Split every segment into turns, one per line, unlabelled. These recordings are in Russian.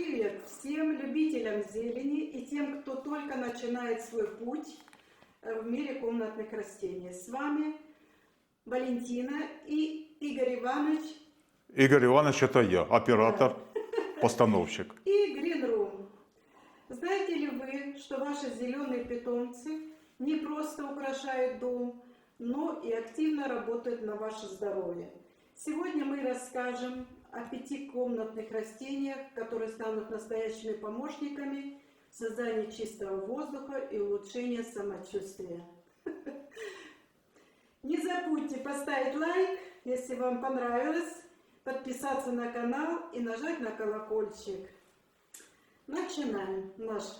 Привет всем любителям зелени и тем, кто только начинает свой путь в мире комнатных растений. С вами Валентина и Игорь Иванович.
Игорь Иванович это я, оператор, постановщик.
И Green Room. Знаете ли вы, что ваши зеленые питомцы не просто украшают дом, но и активно работают на ваше здоровье? Сегодня мы расскажем о 5 комнатных растениях, которые станут настоящими помощниками в создании чистого воздуха и улучшения самочувствия. Не забудьте поставить лайк, если вам понравилось, подписаться на канал и нажать на колокольчик. Начинаем наше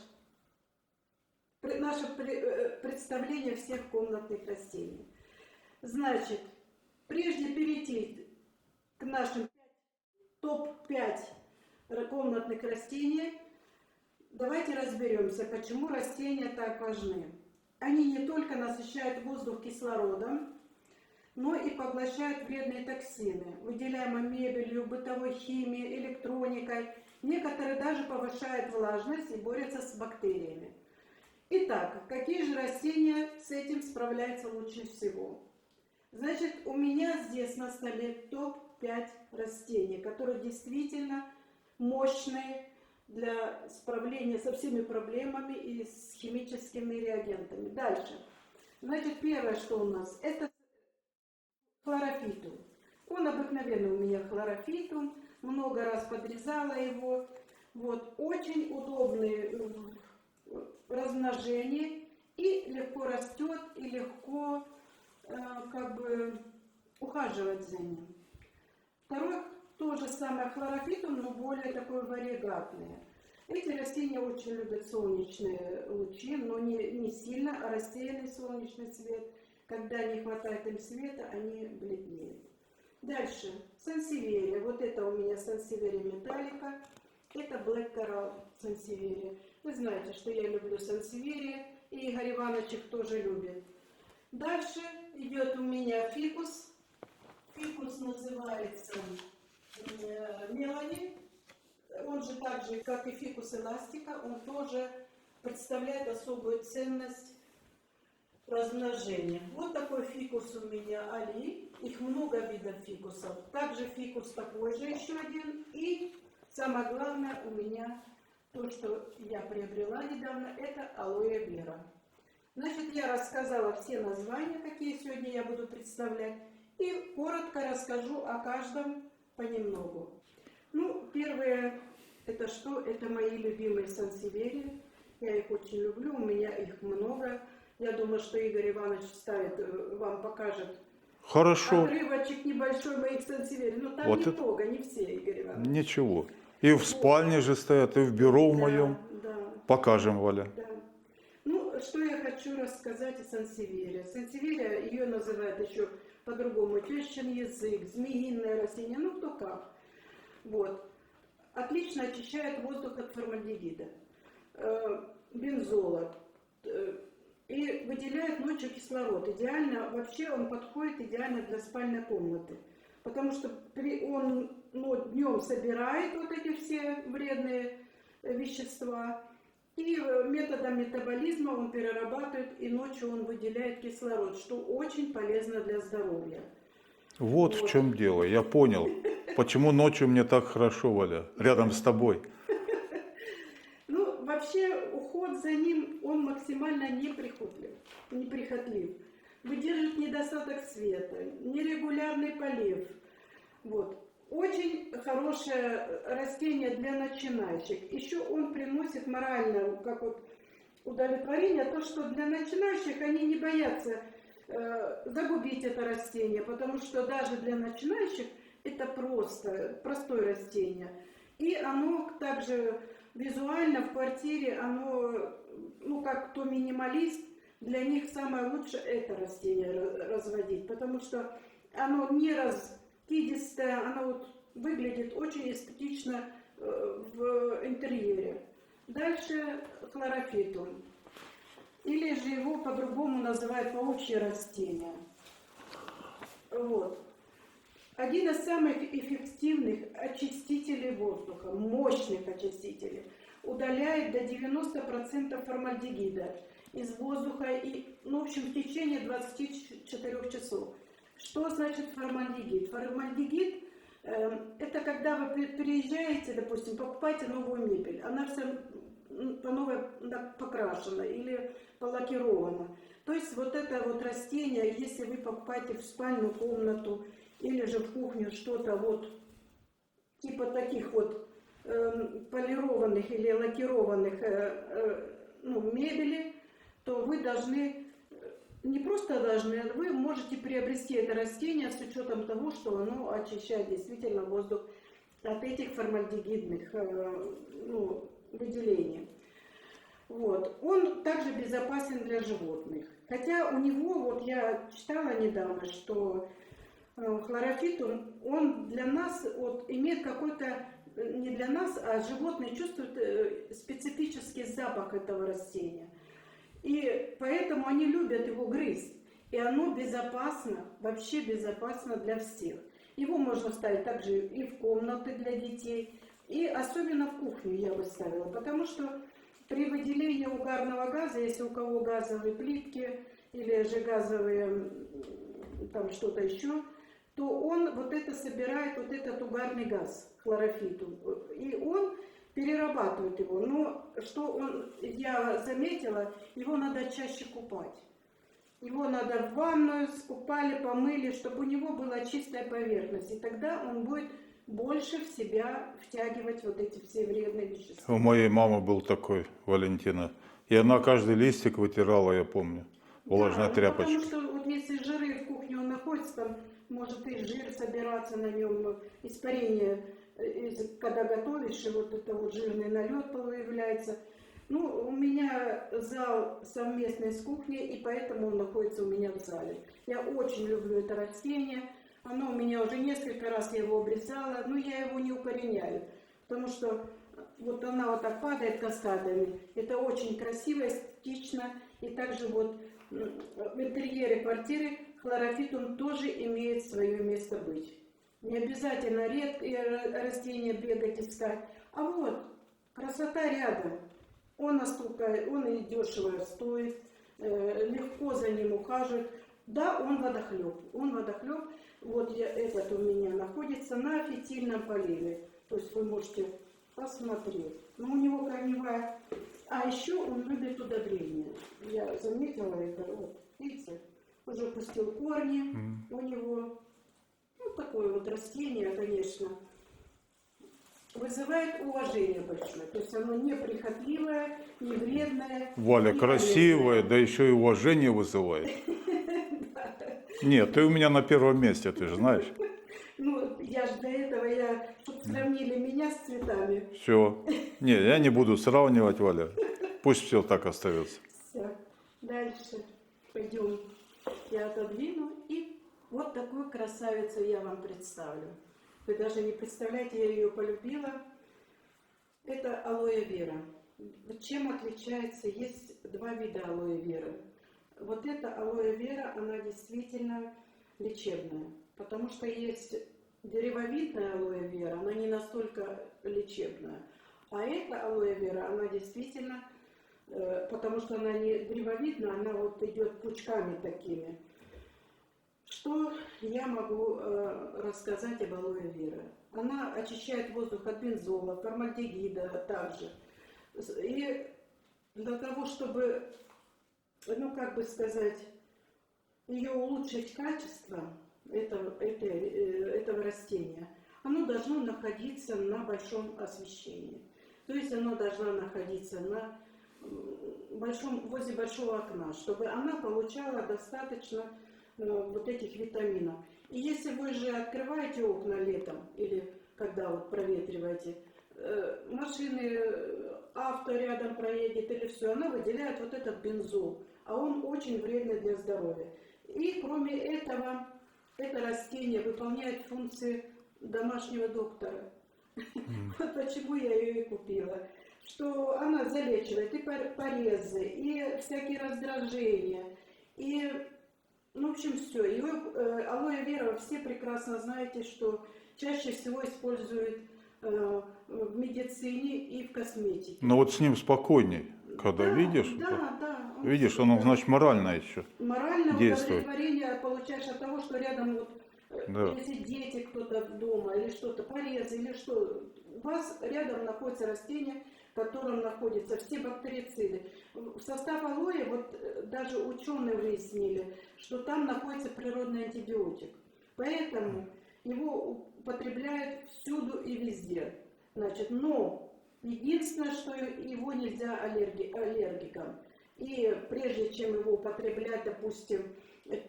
представление всех комнатных растений. Значит, прежде перейти к нашим топ-5 комнатных растений, давайте разберемся, почему растения так важны. Они не только насыщают воздух кислородом, но и поглощают вредные токсины, выделяемые мебелью, бытовой химией, электроникой. Некоторые даже повышают влажность и борются с бактериями. Итак, какие же растения с этим справляются лучше всего? Значит, у меня здесь на столе топ-5 растений, которые действительно мощные для справления со всеми проблемами и с химическими реагентами. Дальше. Значит, первое, что у нас, это хлорофитум. Он обыкновенный у меня хлорофитум, много раз подрезала его. Вот, очень удобный в размножении и легко растет, и легко ухаживать за ним. Второй тоже самое хлорофитум, но более такой варигатный. Эти растения очень любят солнечные лучи, но не сильно, а рассеянный солнечный свет. Когда не хватает им света, они бледнеют. Дальше. Сансеверия. Вот это у меня сансеверия металлика. Это Black Coral сансеверия. Вы знаете, что я люблю сансеверия, и Игорь Иванович их тоже любит. Дальше идет у меня фикус. Фикус называется Мелани. Он же так же, как и фикус эластика, он тоже представляет особую ценность размножения. Вот такой фикус у меня Али. Их много видов фикусов. Также фикус такой же еще один. И самое главное у меня, то, что я приобрела недавно, это алоэ вера. Значит, я рассказала все названия, какие сегодня я буду представлять. И коротко расскажу о каждом понемногу. Ну, первое, это что? Это мои любимые сансеверии. Я их очень люблю, у меня их много. Я думаю, что Игорь Иванович ставит, вам покажет.
Хорошо.
Отрывочек небольшой моих сансеверий. Но там вот немного, не все, Игорь Иванович.
Ничего. И в спальне же стоят, и в бюро в моем.
Да.
Покажем, Валя.
Да. Ну, что я хочу рассказать о сансеверии. Сансеверия, ее называют еще по-другому тещин язык, змеиное растение, ну кто как. Вот. Отлично очищает воздух от формальдегида, бензола и выделяет ночью кислород. Идеально, вообще он подходит идеально для спальной комнаты, потому что он днем собирает вот эти все вредные вещества, и методом метаболизма он перерабатывает, и ночью он выделяет кислород, что очень полезно для здоровья.
Вот в чем дело, я понял. Почему ночью мне так хорошо, Валя, рядом с тобой.
Ну, вообще, уход за ним, он максимально неприхотлив. Выдерживает недостаток света, нерегулярный полив. Вот. Очень хорошее растение для начинающих. Еще он приносит моральное, как вот удовлетворение, то, что для начинающих они не боятся загубить это растение, потому что даже для начинающих это простое растение. И оно также визуально в квартире, оно, ну как кто минималист, для них самое лучшее это растение разводить, потому что оно не раскидистое, оно вот выглядит очень эстетично в интерьере. Дальше хлорофитум. Или же его по-другому называют паучье растение. Вот. один из самых эффективных очистителей воздуха, мощных очистителей, удаляет до 90% формальдегида из воздуха и, ну, в общем, в течение 24 часов. Что значит формальдегид? Формальдегид это когда вы приезжаете, допустим, покупаете новую мебель, она вся по новой покрашена или полакирована. То есть вот это вот растение, если вы покупаете в спальную комнату или же в кухню что-то вот типа таких вот полированных или лакированных мебели, то вы должны, не просто должны, вы можете приобрести это растение с учетом того, что оно очищает действительно воздух от этих формальдегидных выделений. Вот. Он также безопасен для животных. Хотя у него, вот я читала недавно, что хлорофит, он для нас вот, имеет какой-то, не для нас, а животные чувствуют специфический запах этого растения. И поэтому они любят его грызть. И оно безопасно, вообще безопасно для всех. Его можно ставить также и в комнаты для детей, и особенно в кухню я бы ставила, потому что при выделении угарного газа, если у кого газовые плитки или же газовые там что-то еще, то он вот это собирает, вот этот угарный газ, хлорофиту, и он перерабатывает его. Но что он, я заметила, его надо чаще купать. Его надо в ванную скупали, помыли, чтобы у него была чистая поверхность. И тогда он будет больше в себя втягивать вот эти все вредные вещества.
У моей мамы был такой, Валентина. И она каждый листик вытирала, я помню, влажной тряпочкой.
Потому что вот если жиры в кухне он находится, там может и жир собираться на нем, испарение, когда готовишь, и вот это вот жирный налет появляется. Ну, у меня зал совместный с кухней, и поэтому он находится у меня в зале. Я очень люблю это растение. Оно у меня уже несколько раз, я его обрезала, но я его не укореняю, потому что вот она вот так падает каскадами. Это очень красиво, эстетично. И также вот в интерьере квартиры хлорофит, он тоже имеет свое место быть. Не обязательно редкие растения бегать искать, а вот красота рядом. Он и дешево стоит, легко за ним ухаживать. Да, он водохлеб. Вот этот у меня находится на фитильном поливе. То есть вы можете посмотреть. Но у него корневая. А еще он любит удобрения. Я заметила это. Вот, видите, уже пустил корни у него. Ну, такое вот растение, конечно, вызывает уважение большое. То есть оно не прихотливое, не вредное.
Валя
не
красивая,
полезное.
да еще и уважение вызывает. Нет, ты у меня на первом месте, ты же знаешь.
Ну, я же до этого, чтобы сравнили меня с цветами.
Все. Не, я не буду сравнивать, Валя. Пусть все так остается.
Все. Дальше пойдем. Я отодвину. И вот такую красавицу я вам представлю. Вы даже не представляете, я ее полюбила. Это алоэ вера. Чем отличается? Есть два вида алоэ веры. Вот эта алоэ вера, она действительно лечебная. Потому что есть деревовидная алоэ вера, она не настолько лечебная. А эта алоэ вера, она действительно, потому что она не древовидная, она вот идет пучками такими. Что я могу рассказать об алоэ вера? Она очищает воздух от бензола, формальдегида также. И для того, чтобы, ну как бы сказать, ее улучшить качество этого растения, оно должно находиться на большом освещении. То есть оно должно находиться возле большого окна, чтобы она получала достаточно вот этих витаминов. И если вы же открываете окна летом или когда вот проветриваете, машины, авто рядом проедет или все, она выделяет вот этот бензол, а он очень вредный для здоровья. И кроме этого, это растение выполняет функции домашнего доктора. Вот почему я ее и купила. Что она залечивает и порезы, и всякие раздражения, и Ну, в общем, все. И алоэ вера, все прекрасно знаете, что чаще всего используют в медицине и в косметике.
Но вот с ним спокойней, когда
Да,
видишь,
да, да.
видишь, он, значит, морально еще
Моральное
действует.
удовлетворение получаешь от того, что рядом вот,
Да.
если дети кто-то дома или что-то, порезы или что, у вас рядом находится растение, в котором находятся все бактерициды. В состав алоэ, вот даже ученые выяснили, что там находится природный антибиотик. Поэтому его употребляют всюду и везде. Значит, но единственное, что его нельзя аллергикам. И прежде чем его употреблять, допустим,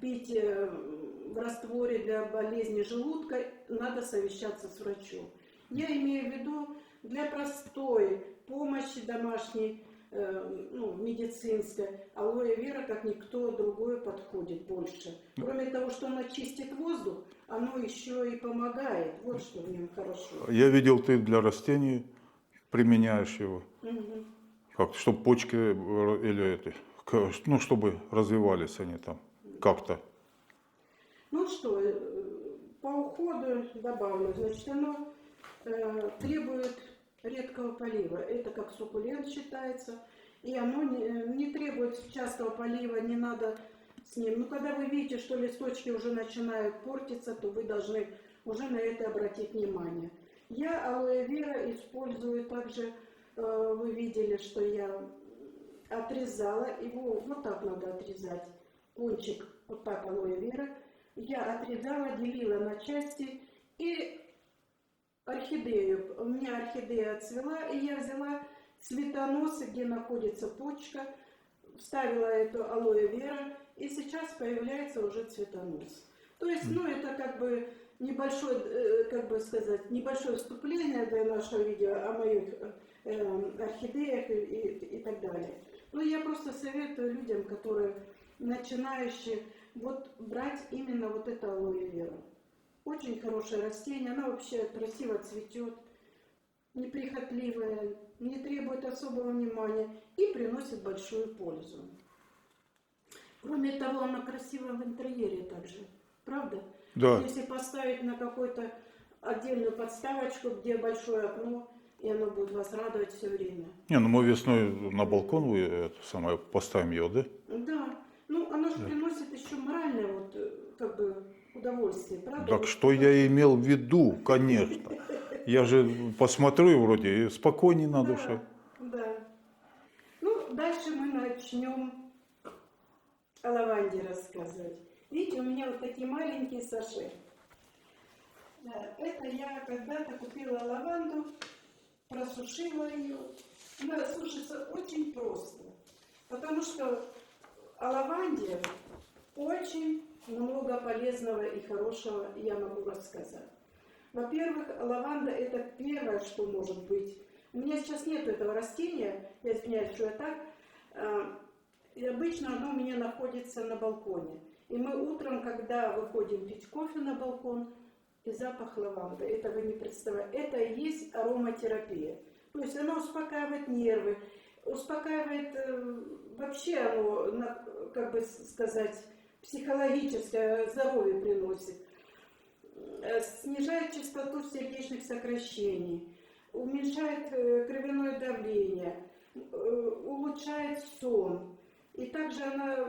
пить в растворе для болезни желудка, надо совещаться с врачом. Я имею в виду для простой помощи домашней, медицинской, алоэ вера, как никто другой, подходит больше. Кроме того, что оно чистит воздух, оно еще и помогает. Вот что в нем хорошо.
Я видел, ты для растений применяешь его.
Угу.
Как, чтобы почки или это, ну, чтобы развивались они там как-то.
Ну что, по уходу добавлю. Значит, оно требует редкого полива. Это как суккулент считается. И оно не требует частого полива, не надо с ним. Ну, когда вы видите, что листочки уже начинают портиться, то вы должны уже на это обратить внимание. Я алоэ вера использую также, вы видели, что я отрезала его, вот так надо отрезать, кончик, вот так алоэ вера. Я отрезала, делила на части и орхидею. У меня орхидея отцвела, и я взяла цветоносы, где находится почка, вставила эту алоэ вера, и сейчас появляется уже цветонос. То есть, это как бы небольшое, как бы сказать, небольшое вступление для нашего видео о моих орхидеях и так далее. Но я просто советую людям, которые начинающие, вот брать именно вот это алоэ вера. Очень хорошее растение, оно вообще красиво цветет, неприхотливое, не требует особого внимания и приносит большую пользу. Кроме того, оно красиво в интерьере также, правда?
Да.
Если поставить на какую-то отдельную подставочку, где большое окно, и оно будет вас радовать все время.
Не, ну мы весной на балкон это самое поставим ее, да?
Да. Ну, оно же приносит еще моральное вот, как бы удовольствие, правда?
Так
Вот
что я имел в виду, конечно. Я же посмотрю и вроде спокойней на душе.
Да. Ну, дальше мы начнем о лаванде рассказывать. Видите, у меня вот такие маленькие саше. Это я когда-то купила лаванду, просушила ее. Она сушится очень просто, потому что о лаванде очень много полезного и хорошего я могу рассказать. Во-первых, лаванда это первое, что может быть. У меня сейчас нет этого растения, я извиняюсь, что я так. И обычно оно у меня находится на балконе. И мы утром, когда выходим пить кофе на балкон, и запах лаванды, это вы не представляете, это и есть ароматерапия. То есть оно успокаивает нервы, успокаивает вообще оно, как бы сказать, психологическое здоровье приносит, снижает частоту сердечных сокращений, уменьшает кровяное давление, улучшает сон. И также она,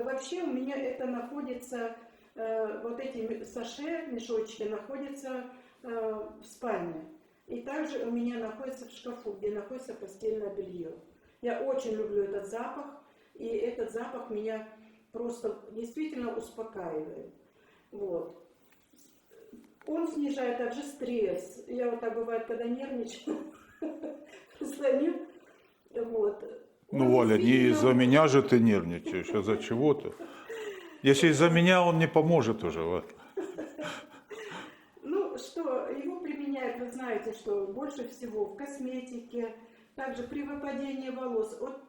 вообще у меня это находится, вот эти саше, мешочки находятся в спальне. И также у меня находится в шкафу, где находится постельное белье. Я очень люблю этот запах, и этот запах меня просто действительно успокаивает. Вот. Он снижает также стресс. Я вот так бывает, когда нервничаю, слоню. Вот.
Ну, Валя, не из-за меня же ты нервничаешь, а за чего-то. Если из-за меня, он не поможет уже. Вот.
Ну, что его применяют, вы знаете, что больше всего в косметике, также при выпадении волос. Вот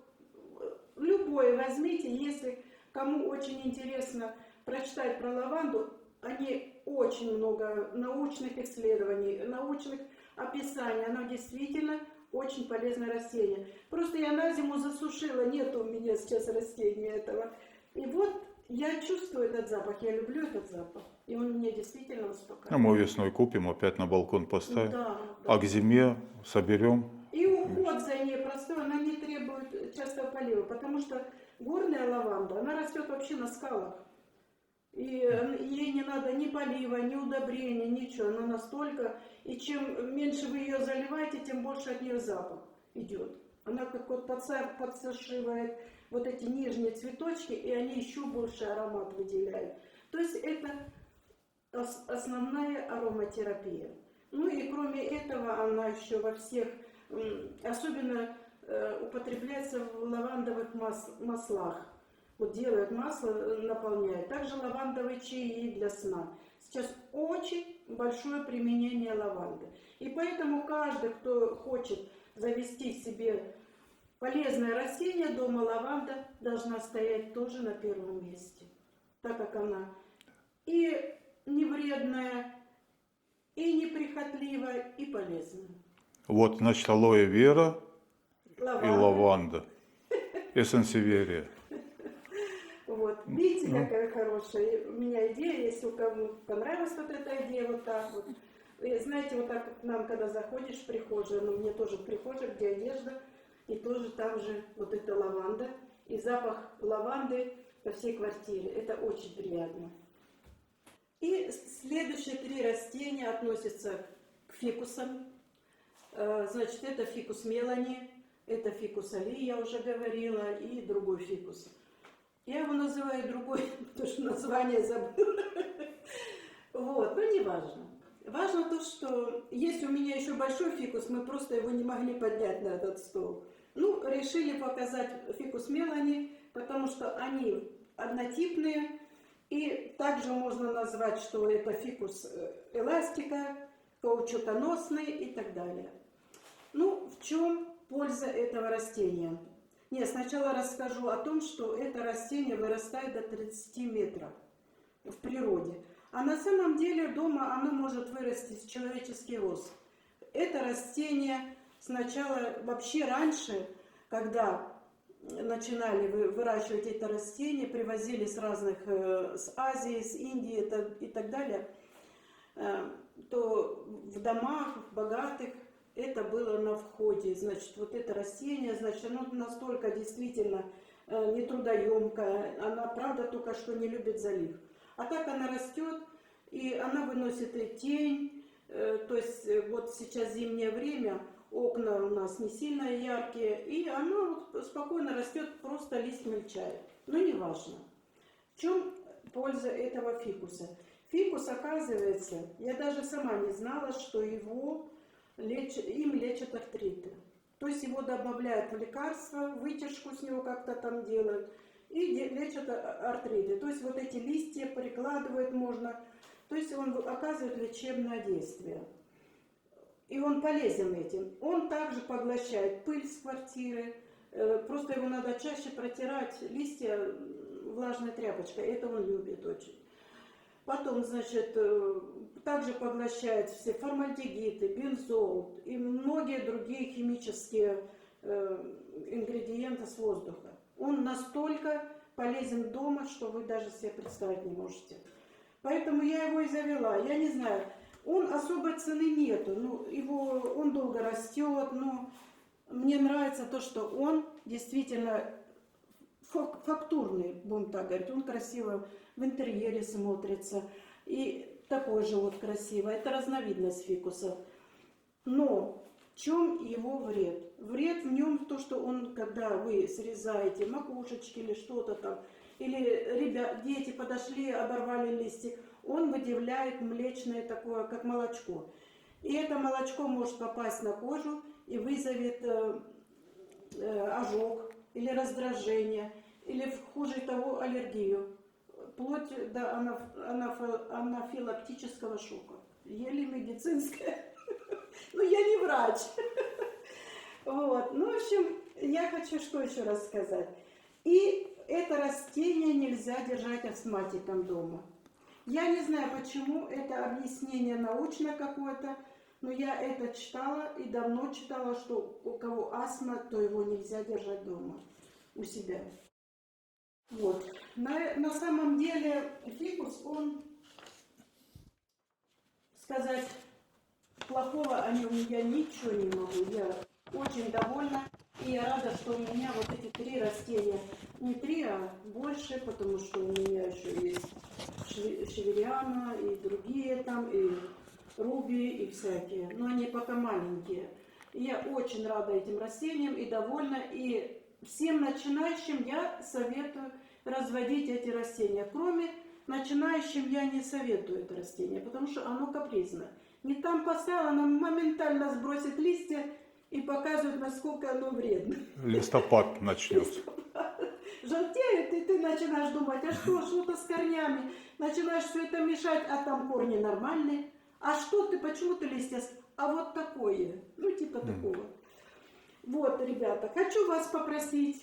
любое возьмите, если кому очень интересно прочитать про лаванду, они очень много научных исследований, научных описаний. Оно действительно очень полезное растение. Просто я на зиму засушила, нет у меня сейчас растения этого. И вот Я чувствую этот запах, я люблю этот запах. И он меня действительно
А
успокаивает.
мы весной купим, опять на балкон
Ну
поставим.
да,
А
да.
к зиме соберем.
И уход за ней простой, она не требует частого полива, потому что горная лаванда, она растет вообще на скалах. И ей не надо ни полива, ни удобрения, ничего. Она настолько... И чем меньше вы ее заливаете, тем больше от нее запах идет. Она как вот подсушивает вот эти нижние цветочки, и они еще больше аромат выделяют. То есть это основная ароматерапия. Ну и кроме этого она еще во всех, особенно употребляется в лавандовых маслах. Вот делают масло, наполняют. Также лавандовые чаи для сна. Сейчас очень большое применение лаванды. И поэтому каждый, кто хочет завести себе полезное растение, дома лаванда должна стоять тоже на первом месте. Так как она и не вредная, и неприхотливая, и полезная.
Вот, значит, алоэ вера и
Лаванда.
лаванда. И сансеверия.
Вот. Видите, какая хорошая у меня идея, если кому понравилась вот эта идея, вот так вот. И знаете, вот так к нам, когда заходишь в прихожую, ну мне тоже в прихожей, где одежда, и тоже там же вот эта лаванда, и запах лаванды по всей квартире. Это очень приятно. И следующие 3 растения относятся к фикусам. Значит, это фикус мелани, это фикус али, я уже говорила, и другой фикус. Я его называю другой, потому что название забыла. Вот, но не важно. Важно то, что есть у меня еще большой фикус, мы просто его не могли поднять на этот стол. Ну, решили показать фикус мелани, потому что они однотипные. И также можно назвать, что это фикус эластика, каучуконосный и так далее. Ну, в чем польза этого растения? Нет, сначала расскажу о том, что это растение вырастает до 30 метров в природе. А на самом деле дома оно может вырасти в человеческий рост. Это растение сначала, вообще раньше, когда начинали выращивать это растение, привозили с разных, с Азии, с Индии и так далее, то в домах богатых это было на входе. Значит, вот это растение, значит, оно настолько действительно нетрудоемкое, она, правда, только что не любит залив. А так она растет, и она выносит и тень, то есть вот сейчас зимнее время, окна у нас не сильно яркие, и она вот спокойно растет, просто лист мельчает. Но не важно. В чем польза этого фикуса? Фикус, оказывается, я даже сама не знала, что им лечат артриты. То есть его добавляют в лекарства, вытяжку с него как-то там делают, и лечат артриты. То есть вот эти листья прикладывать можно, то есть он оказывает лечебное действие. И он полезен этим. Он также поглощает пыль с квартиры. Просто его надо чаще протирать листья влажной тряпочкой. Это он любит очень. Потом, значит, также поглощает все формальдегиды, бензол и многие другие химические ингредиенты с воздуха. Он настолько полезен дома, что вы даже себе представить не можете. Поэтому я его и завела. Я не знаю, он особой цены нету. Ну, он долго растет, но мне нравится то, что он действительно фактурный, будем так говорить. Он красиво в интерьере смотрится. И такой же вот красивый. Это разновидность фикуса. Но в чем его вред? Вред в нем то, что он, когда вы срезаете макушечки или что-то там, или дети подошли, оборвали листик, он выделяет млечное такое, как молочко. И это молочко может попасть на кожу и вызовет ожог или раздражение, или хуже того аллергию, вплоть до анафилактического шока. Еле медицинская. Ну, я не врач. Вот. Ну, в общем, я хочу что еще раз сказать. И это растение нельзя держать астматиком дома. Я не знаю, почему, это объяснение научное какое-то, но я это читала и давно читала, что у кого астма, то его нельзя держать дома у себя. Вот. На самом деле фикус, он, сказать плохого о нем я ничего не могу. Я очень довольна. И я рада, что у меня вот эти 3 растения. Не 3, а больше, потому что у меня еще есть шевериана и другие там, и руби, и всякие. Но они пока маленькие. И я очень рада этим растениям и довольна. И всем начинающим я советую разводить эти растения. Кроме начинающим я не советую это растение, потому что оно капризно. Не там поставил, оно моментально сбросит листья и показывает, насколько оно вредно.
Листопад начнется.
Желтеет, и ты начинаешь думать, а что-то с корнями. Начинаешь все это мешать, а там корни нормальные. А что ты, почему ты листья? А вот такое, ну типа такого. Вот, ребята, хочу вас попросить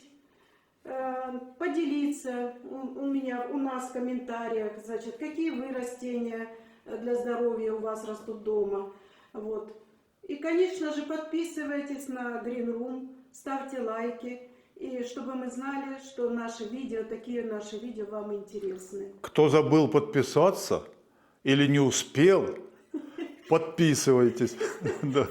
поделиться у нас в комментариях, значит, какие вы растения для здоровья у вас растут дома. Вот. И, конечно же, подписывайтесь на Green Room, ставьте лайки, и чтобы мы знали, что наши видео, такие наши видео вам интересны.
Кто забыл подписаться или не успел, подписывайтесь. Да.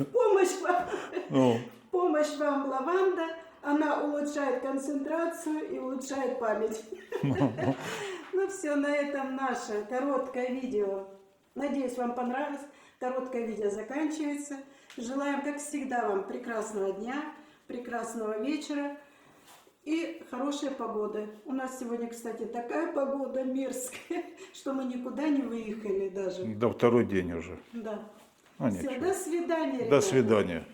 Помощь вам лаванда, она улучшает концентрацию и улучшает память. Ну все, на этом наше короткое видео. Надеюсь, вам понравилось. Короткое видео заканчивается. Желаем, как всегда, вам прекрасного дня, прекрасного вечера и хорошей погоды. У нас сегодня, кстати, такая погода мерзкая, что мы никуда не выехали даже.
Да, второй день уже.
Да.
Ну,
Все,
ничего.
до свидания,
До
ребята.
свидания.